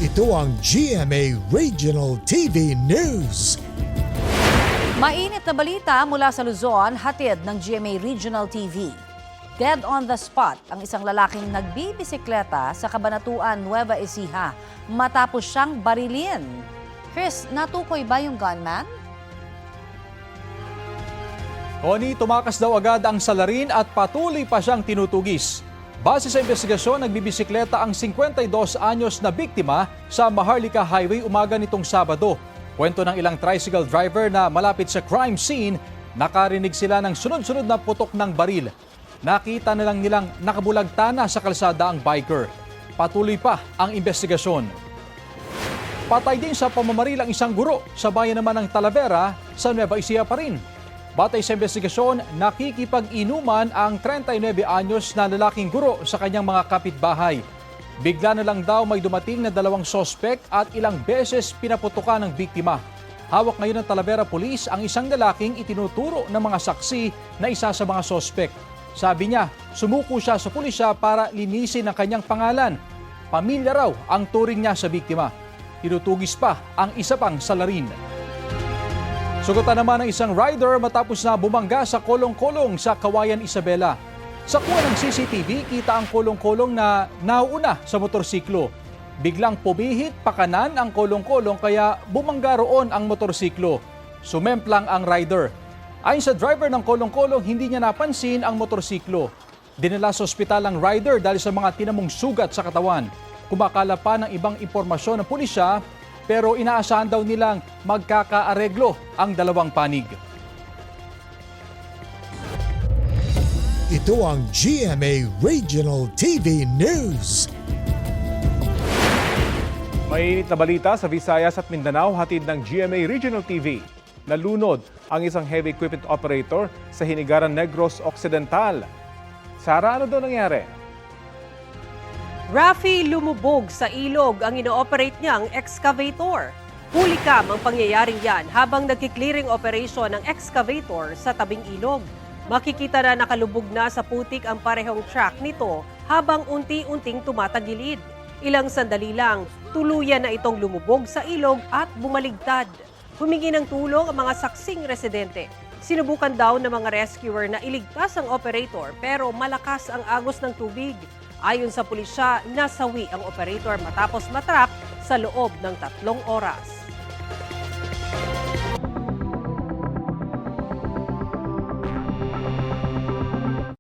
Ito ang GMA Regional TV News. Mainit na balita mula sa Luzon, hatid ng GMA Regional TV. Dead on the spot ang isang lalaking nagbibisikleta sa Cabanatuan, Nueva Ecija matapos siyang barilin. Chris, natukoy ba yung gunman? Connie, tumakas daw agad ang salarin at patuloy pa siyang tinutugis. Base sa investigasyon, nagbibisikleta ang 52 anyos na biktima sa Maharlika Highway umaga nitong Sabado. Kwento ng ilang tricycle driver na malapit sa crime scene, nakarinig sila ng sunod-sunod na putok ng baril. Nakita na lang nilang nakabulagtana sa kalsada ang biker. Patuloy pa ang investigasyon. Patay din sa pamamaril ang isang guro sa bayan naman ng Talavera sa Nueva Ecija pa rin. Batay sa investigasyon, nakikipag-inuman ang 39 anyos na lalaking guro sa kanyang mga kapitbahay. Bigla na lang daw may dumating na 2 sospek at ilang beses pinaputukan ng biktima. Hawak ngayon ng Talavera Police ang isang lalaking itinuturo ng mga saksi na isa sa mga sospek. Sabi niya, sumuko siya sa pulisya para linisin ang kanyang pangalan. Pamilya raw ang turing niya sa biktima. Tinutugis pa ang isa pang salarin. Sugatan naman ng isang rider matapos na bumangga sa kolong-kolong sa Kawayan, Isabela. Sa kuha ng CCTV, kita ang kolong-kolong na nauuna sa motorsiklo. Biglang pumihit pakanan ang kolong-kolong kaya bumangga roon ang motorsiklo. Sumemplang ang rider. Ayon sa driver ng kolong-kolong, hindi niya napansin ang motorsiklo. Dinala sa ospital ang rider dahil sa mga tinamong sugat sa katawan. Kumakala pa ng ibang impormasyon ng pulisya, pero inaasahan daw nilang magkakaareglo ang dalawang panig. Ito ang GMA Regional TV News. Mainit na balita sa Visayas at Mindanao, hatid ng GMA Regional TV. Nalunod ang isang heavy equipment operator sa Hinigaran Negros Occidental. Sara, ano daw nangyari? Rafi, lumubog sa ilog ang ino-operate niyang excavator. Hulikam ang pangyayaring yan habang nagki-clearing operation ng excavator sa tabing ilog. Makikita na nakalubog na sa putik ang parehong track nito habang unti-unting tumatagilid. Ilang sandali lang, tuluyan na itong lumubog sa ilog at bumaligtad. Humingi ng tulong ang mga saksing residente. Sinubukan daw ng mga rescuer na iligtas ang operator pero malakas ang agos ng tubig. Ayon sa pulisya, nasawi ang operator matapos matrap sa loob ng 3 oras.